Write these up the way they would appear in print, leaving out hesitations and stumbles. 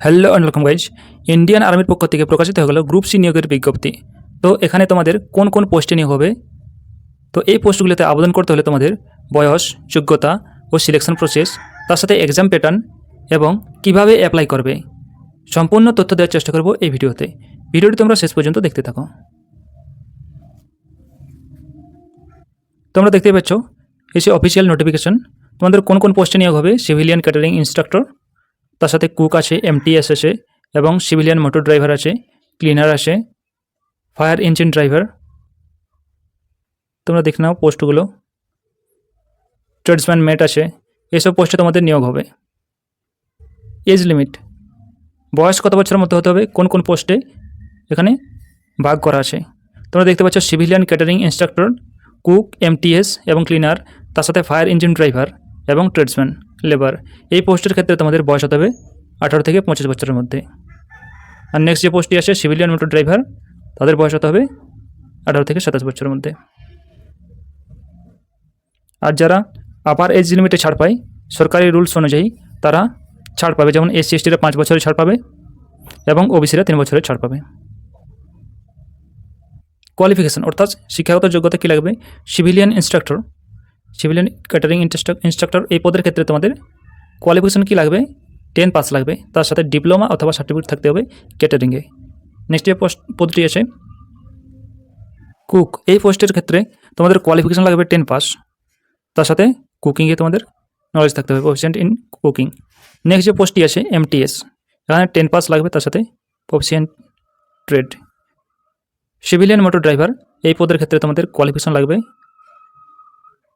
Hello and welcome guys. Indian আর্মির পক্ষ থেকে প্রকাশিত হয়ে গেল গ্রুপ সি নিয়োগের বিজ্ঞপ্তি। তো এখানে তোমাদের কোন কোন পোস্টে নিয়োগ হবে, তো এই পোস্টগুলিতে আবেদন করতে হলে তোমাদের বয়স, যোগ্যতা ও সিলেকশন প্রসেস, তার সাথে এক্সাম প্যাটার্ন এবং কিভাবে অ্যাপ্লাই করবে, সম্পূর্ণ তথ্য দেওয়ার চেষ্টা করব এই ভিডিওতে। ভিডিওটি তোমরা শেষ পর্যন্ত দেখতে থাকো। তোমরা দেখতে পাচ্ছ এসে অফিসিয়াল নোটিফিকেশন। তোমাদের কোন কোন পোস্টে নিয়োগ হবে: সিভিলিয়ান ক্যাটারিং ইনস্ট্রাক্টর, তার সাথে কুক আছে, এমটিএস আছে এবং সিভিলিয়ান মোটর ড্রাইভার আছে, ক্লিনার আছে, ফায়ার ইঞ্জিন ড্রাইভার। তোমরা দেখে নাও পোস্টগুলো। ট্রেডসম্যান মেট আছে। এসব পোস্টে তোমাদের নিয়োগ হবে। এজ লিমিট, বয়স কত বছরের মধ্যে হতে হবে, কোন কোন পোস্টে এখানে ভাগ করা আছে। তোমরা দেখতে পাচ্ছ civilian catering instructor, cook, MTS এবং ক্লিনার, তার সাথে ফায়ার ইঞ্জিন ড্রাইভার এবং ট্রেডসম্যান লেবার। এই পোস্টের ক্ষেত্রে তোমাদের বয়স হতে হবে 18 থেকে 25 বছরের মধ্যে। আর নেক্সট যে পোস্টটি আসে সিভিলিয়ান মোটর ড্রাইভার, তাদের বয়স হতে হবে 18 থেকে 27 বছরের মধ্যে। আর যারা আপার এজ লিমিটে ছাড় পায় সরকারি রুলস অনুযায়ী, তারা ছাড় পাবে, যেমন এসসি এসটিরা 5 বছরের ছাড় পাবে এবং ওবিসিরা 3 বছরের ছাড় পাবে। কোয়ালিফিকেশন অর্থাৎ শিক্ষাগত যোগ্যতা কী লাগবে: civilian instructor, civilian catering instructor এই পদের ক্ষেত্রে তোমাদের কোয়ালিফিকেশন কী লাগবে? 10 পাস লাগবে, তার সাথে ডিপ্লোমা অথবা সার্টিফিকেট থাকতে হবে ক্যাটারিংয়ে। নেক্সট যে পদটি আছে কুক, এই পোস্টের ক্ষেত্রে তোমাদের কোয়ালিফিকেশন লাগবে 10 পাস, তার সাথে কুকিংয়ে তোমাদের নলেজ থাকতে হবে, প্রফিসিয়েন্ট ইন কুকিং। নেক্সট যে পোস্টটি আছে এমটিএস, এখানে 10 পাস লাগবে, তার সাথে proficient trade. Civilian motor driver এই পদের ক্ষেত্রে তোমাদের কোয়ালিফিকেশন লাগবে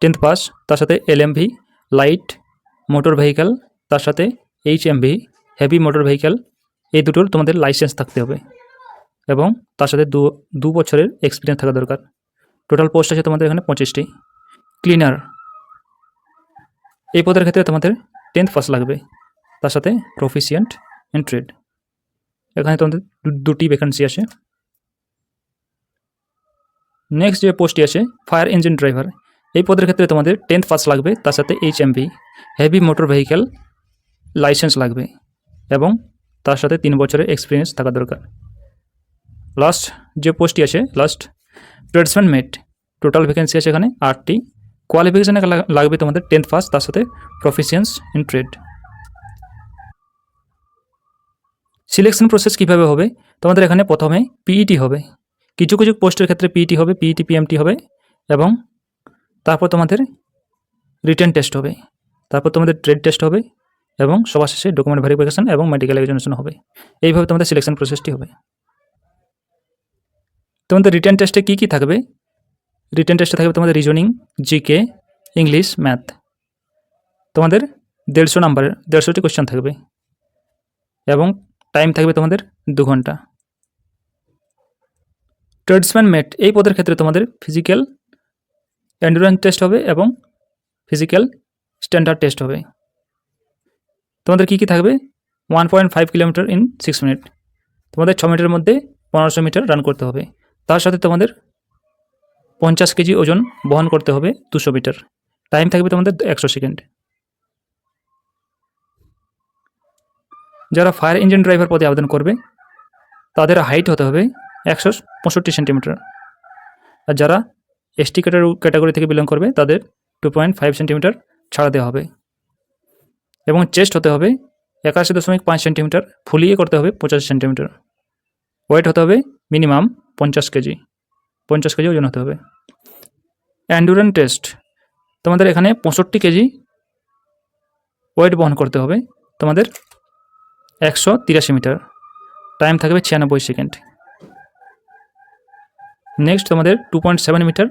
10th পাস, তার সাথে এলএমভি লাইট মোটর ভেহিক্যাল, তার সাথে এইচএমভি হেভি মোটর ভেহিক্যাল, এই দুটোর তোমাদের লাইসেন্স থাকতে হবে এবং তার সাথে দু বছরের এক্সপিরিয়েন্স থাকা দরকার। টোটাল পোস্ট আছে তোমাদের এখানে 25টি। ক্লিনার এই পদের ক্ষেত্রে তোমাদের 10th পাস লাগবে, তার সাথে প্রফিসিয়েন্ট ইন ট্রেড। এখানে তোমাদের দুটি ভ্যাকেন্সি আছে। নেক্সট যে পোস্টটি আছে ফায়ার ইঞ্জিন ড্রাইভার, এই পদের ক্ষেত্রে তোমাদের 10th পাস লাগবে, তার সাথে HMV heavy motor vehicle licence লাগবে এবং তার সাথে 3 বছরের এক্সপিরিয়েন্স থাকা দরকার। লাস্ট যে পোস্টটি আছে লাস্ট ট্রেডসম্যান মেট, টোটাল ভ্যাকেন্সি আছে এখানে 8টি। কোয়ালিফিকেশানে লাগবে তোমাদের 10th পাস, তার সাথে প্রফিসিয়েন্স ইন ট্রেড। সিলেকশন প্রসেস কীভাবে হবে? তোমাদের এখানে প্রথমে পিইটি হবে, কিছু কিছু পোস্টের ক্ষেত্রে পিইটি হবে, পিইটি পিএমটি হবে এবং তারপর তোমাদের রিটেন টেস্ট হবে, তারপর তোমাদের ট্রেড টেস্ট হবে এবং সবার শেষে ডকুমেন্ট ভেরিফিকেশন এবং মেডিকেল এক্সামিনেশন হবে। এইভাবে তোমাদের সিলেকশন প্রসেসটি হবে। তোমাদের রিটেন টেস্টে কী কী থাকবে? রিটেন টেস্টে থাকবে তোমাদের রিজনিং, জিকে, ইংলিশ, ম্যাথ। তোমাদের 150 নাম্বারের 150টি কোয়েশ্চেন থাকবে এবং টাইম থাকবে তোমাদের 2 ঘন্টা। ট্রেডসম্যান মেট এই পদের ক্ষেত্রে তোমাদের ফিজিক্যাল এন্ডুরেন্স টেস্ট হবে এবং ফিজিক্যাল স্ট্যান্ডার্ড টেস্ট হবে। তোমাদের কী কী থাকবে? 1.5 কিলোমিটার ইন 6 মিনিট, তোমাদের 6 মিনিটের মধ্যে 1500 মিটার রান করতে হবে। তার সাথে তোমাদের 50 কেজি ওজন বহন করতে হবে 200 মিটার। টাইম থাকবে তোমাদের 100 সেকেন্ড। যারা ফায়ার ইঞ্জিন ড্রাইভার পদে আবেদন করবে তাদের হাইট হতে হবে 165 সেন্টিমিটার। আর যারা এসটি ক্যাটাগরি থেকে বিলং করবে তাদের 2.5 সেন্টিমিটার ছাড়া দেওয়া হবে এবং চেস্ট হতে হবে 81.5 সেন্টিমিটার, ফুলিয়ে করতে হবে 85 সেন্টিমিটার। ওয়েট হতে হবে মিনিমাম 50 কেজি, 50 কেজি ওজন হতে হবে। এন্ডুরেন্স টেস্ট তোমাদের এখানে 65 কেজি ওয়েট বহন করতে হবে, তোমাদের 183 মিটার, টাইম থাকবে 96 সেকেন্ড। নেক্সট তোমাদের 2.7 মিটার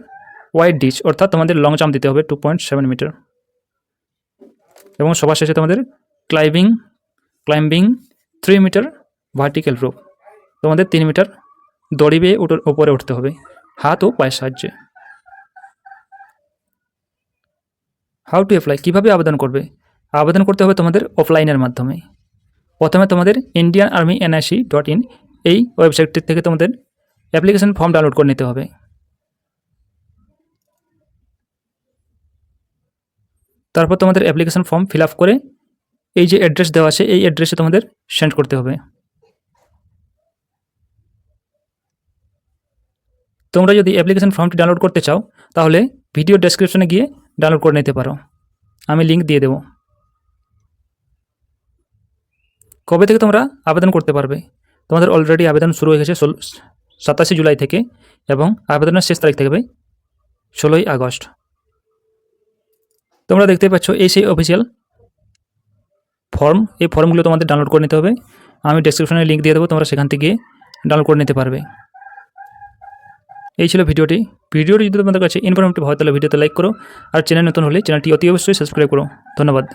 ওয়াইড ডিচ, অর্থাৎ তোমাদের লং জাম্প দিতে হবে 2.7 মিটার এবং সবার শেষে তোমাদের ক্লাইম্বিং 3 মিটার ভার্টিক্যাল রোপ, তোমাদের 3 মিটার দড়ি বেয়ে উপরে উঠতে হবে হাত ও পায়ের সাহায্যে। হাউ টু অ্যাপ্লাই, কীভাবে আবেদন করবে? আবেদন করতে হবে তোমাদের অফলাইনের মাধ্যমে। প্রথমে তোমাদের indianarmy.nic.in এই ওয়েবসাইটটি থেকে তোমাদের অ্যাপ্লিকেশন ফর্ম ডাউনলোড করে নিতে হবে। তারপর তোমাদের অ্যাপ্লিকেশন ফর্ম ফিল আপ করে এই যে অ্যাড্রেস দেওয়া আছে এই অ্যাড্রেসে তোমাদের সেন্ড করতে হবে। তোমরা যদি অ্যাপ্লিকেশন ফর্মটি ডাউনলোড করতে চাও তাহলে ভিডিও ডেসক্রিপশনে গিয়ে ডাউনলোড করে নিতে পারো, আমি লিঙ্ক দিয়ে দেবো। কবে থেকে তোমরা আবেদন করতে পারবে? তোমাদের অলরেডি আবেদন শুরু হয়ে গেছে 27 জুলাই থেকে এবং আবেদনের শেষ তারিখ থাকবে 16 আগস্ট। তোমরা দেখতে পাচ্ছ এই সেই অফিসিয়াল ফর্ম, এই ফর্মগুলো তোমাদের ডাউনলোড করে নিতে হবে। আমি ডেসক্রিপশনে লিঙ্ক দিয়ে দেবো, তোমরা সেখান থেকে গিয়ে ডাউনলোড করে নিতে পারবে। এই ছিল ভিডিওটি যদি তোমাদের কাছে ইনফরমেটিভ হয় তাহলে ভিডিওতে লাইক করো, আর চ্যানেল নতুন হলে চ্যানেলটি অতি অবশ্যই সাবস্ক্রাইব করো। ধন্যবাদ।